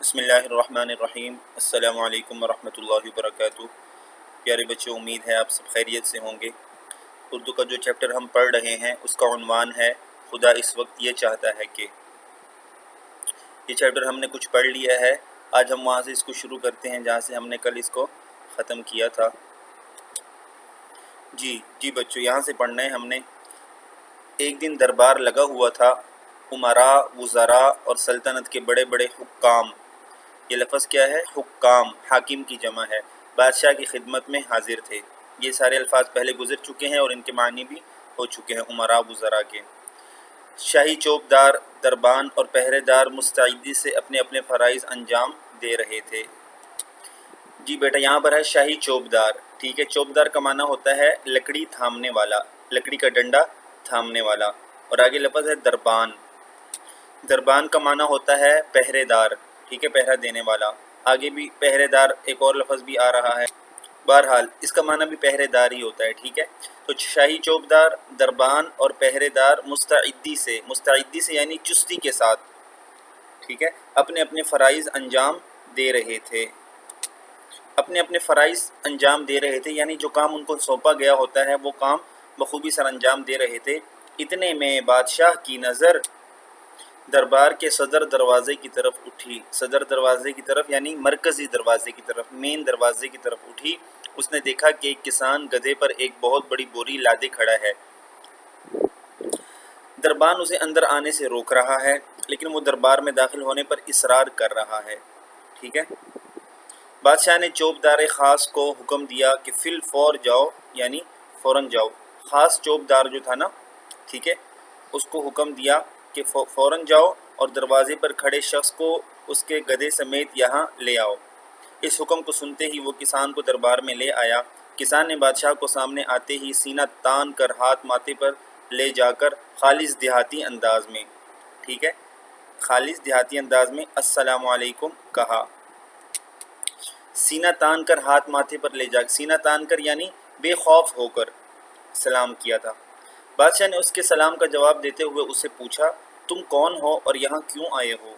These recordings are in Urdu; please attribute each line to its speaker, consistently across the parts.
Speaker 1: بسم اللہ الرحمن الرحیم۔ السلام علیکم ورحمۃ اللہ وبرکاتہ۔ پیارے بچوں، امید ہے آپ سب خیریت سے ہوں گے۔ اردو کا جو چیپٹر ہم پڑھ رہے ہیں اس کا عنوان ہے خدا اس وقت یہ چاہتا ہے کہ۔ یہ چیپٹر ہم نے کچھ پڑھ لیا ہے، آج ہم وہاں سے اس کو شروع کرتے ہیں جہاں سے ہم نے کل اس کو ختم کیا تھا۔ جی بچوں، یہاں سے پڑھنا ہے ہم نے۔ ایک دن دربار لگا ہوا تھا، امراء، وزراء اور سلطنت کے بڑے بڑے حکام، یہ لفظ کیا ہے؟ حکام، حاکم کی جمع ہے، بادشاہ کی خدمت میں حاضر تھے۔ یہ سارے الفاظ پہلے گزر چکے ہیں اور ان کے معنی بھی ہو چکے ہیں امراء وزراء کے۔ شاہی چوبدار، دربان اور پہرے دار مستعدی سے اپنے اپنے فرائض انجام دے رہے تھے۔ جی بیٹا، یہاں پر ہے شاہی چوبدار، ٹھیک ہے۔ چوبدار کا معنی ہوتا ہے لکڑی تھامنے والا، لکڑی کا ڈنڈا تھامنے والا، اور آگے لفظ ہے دربان۔ دربان کا معنی ہوتا ہے پہرے دار، ٹھیک ہے، پہرا دینے والا۔ آگے بھی پہرے دار ایک اور لفظ بھی آ رہا ہے، بہرحال اس کا معنی بھی پہرے دار ہی ہوتا ہے، ٹھیک ہے۔ تو شاہی چوبدار، دربان اور پہرے دار مستعدی سے یعنی چستی کے ساتھ، ٹھیک ہے، اپنے اپنے فرائض انجام دے رہے تھے۔ اپنے اپنے فرائض انجام دے رہے تھے یعنی جو کام ان کو سونپا گیا ہوتا ہے وہ کام بخوبی سر انجام دے رہے تھے۔ اتنے میں بادشاہ کی نظر دربار کے صدر دروازے کی طرف اٹھی، صدر دروازے کی طرف یعنی مرکزی دروازے کی طرف، مین دروازے کی طرف اٹھی۔ اس نے دیکھا کہ ایک کسان گدھے پر ایک بہت بڑی بوری لادے کھڑا ہے۔ دربان اسے اندر آنے سے روک رہا ہے، لیکن وہ دربار میں داخل ہونے پر اصرار کر رہا ہے، ٹھیک ہے۔ بادشاہ نے چوبدار خاص کو حکم دیا کہ فی الفور جاؤ، یعنی فوراً جاؤ۔ خاص چوبدار جو تھا نا، ٹھیک ہے، اس کو حکم دیا کہ فوراً جاؤ اور دروازے پر کھڑے شخص کو اس کے گدھے سمیت یہاں لے آؤ۔ اس حکم کو سنتے ہی وہ کسان کو دربار میں لے آیا۔ کسان نے بادشاہ کو سامنے آتے ہی سینہ تان کر ہاتھ ماتھے پر لے جا کر خالص دیہاتی انداز میں، ٹھیک ہے، خالص دیہاتی انداز میں السلام علیکم کہا۔ سینہ تان کر ہاتھ ماتھے پر لے جا، سینہ تان کر یعنی بے خوف ہو کر سلام کیا تھا۔ بادشاہ نے اس کے سلام کا جواب دیتے ہوئے اسے پوچھا، تم کون ہو اور یہاں کیوں آئے ہو؟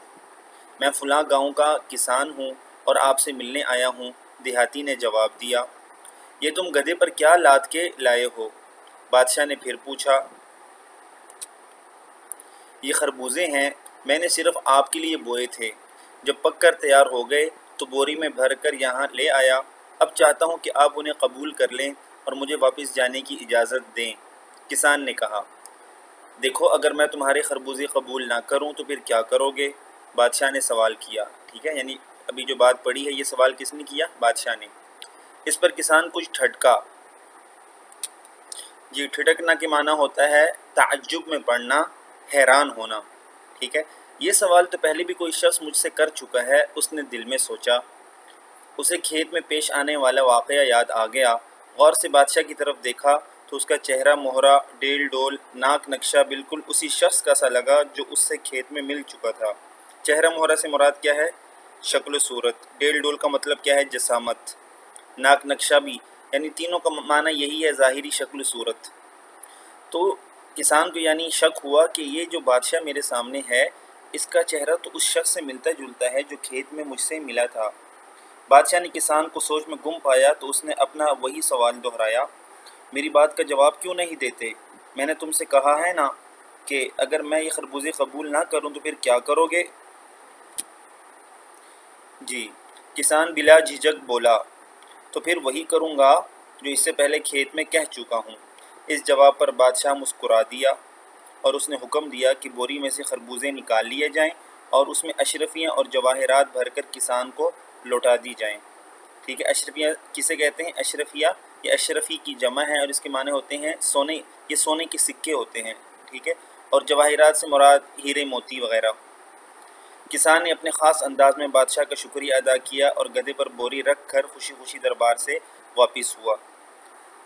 Speaker 1: میں فلاں گاؤں کا کسان ہوں اور آپ سے ملنے آیا ہوں، دیہاتی نے جواب دیا۔ یہ تم گدھے پر کیا لاد کے لائے ہو؟ بادشاہ نے پھر پوچھا۔ یہ خربوزے ہیں، میں نے صرف آپ کے لیے بوئے تھے، جب پک کر تیار ہو گئے تو بوری میں بھر کر یہاں لے آیا۔ اب چاہتا ہوں کہ آپ انہیں قبول کر لیں اور مجھے واپس جانے کی اجازت دیں۔ کسان نے کہا، دیکھو اگر میں تمہارے خربوزے قبول نہ کروں تو پھر کیا کرو گے؟ بادشاہ نے سوال کیا، ٹھیک ہے، یعنی ابھی جو بات پڑھی ہے یہ سوال کس نے کیا؟ بادشاہ نے۔ اس پر کسان کچھ ٹھٹکا۔ جی، ٹھٹکنا کے معنی ہوتا ہے تعجب میں پڑنا، حیران ہونا، ٹھیک ہے۔ یہ سوال تو پہلے بھی کوئی شخص مجھ سے کر چکا ہے، اس نے دل میں سوچا۔ اسے کھیت میں پیش آنے والا واقعہ یاد آ گیا۔ غور سے بادشاہ کی طرف دیکھا تو اس کا چہرہ مہرہ، ڈیل ڈول، ناک نقشہ بالکل اسی شخص کا سا لگا جو اس سے کھیت میں مل چکا تھا۔ چہرہ مہرہ سے مراد کیا ہے؟ شکل و صورت۔ ڈیل ڈول کا مطلب کیا ہے؟ جسامت۔ ناک نقشہ بھی، یعنی تینوں کا معنی یہی ہے، ظاہری شکل و صورت۔ تو کسان کو یعنی شک ہوا کہ یہ جو بادشاہ میرے سامنے ہے اس کا چہرہ تو اس شخص سے ملتا جلتا ہے جو کھیت میں مجھ سے ملا تھا۔ بادشاہ نے کسان کو سوچ میں گم پایا تو اس نے اپنا وہی سوال دہرایا، میری بات کا جواب کیوں نہیں دیتے؟ میں نے تم سے کہا ہے نا کہ اگر میں یہ خربوزے قبول نہ کروں تو پھر کیا کرو گے؟ جی، کسان بلا جھجک بولا، تو پھر وہی کروں گا جو اس سے پہلے کھیت میں کہہ چکا ہوں۔ اس جواب پر بادشاہ مسکرا دیا اور اس نے حکم دیا کہ بوری میں سے خربوزے نکال لیے جائیں اور اس میں اشرفیاں اور جواہرات بھر کر کسان کو لوٹا دی جائیں، ٹھیک ہے۔ اشرفیاں کسے کہتے ہیں؟ اشرفیہ یہ اشرفی کی جمع ہے اور اس کے معنی ہوتے ہیں سونے، یہ سونے کے سکے ہوتے ہیں، ٹھیک ہے، اور جواہرات سے مراد ہیرے موتی وغیرہ۔ کسان نے اپنے خاص انداز میں بادشاہ کا شکریہ ادا کیا اور گدھے پر بوری رکھ کر خوشی خوشی دربار سے واپس ہوا۔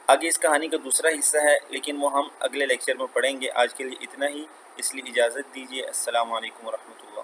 Speaker 1: آگے اس کہانی کا دوسرا حصہ ہے لیکن وہ ہم اگلے لیکچر میں پڑھیں گے۔ آج کے لیے اتنا ہی، اس لیے اجازت دیجیے۔ السلام علیکم ورحمۃ اللہ۔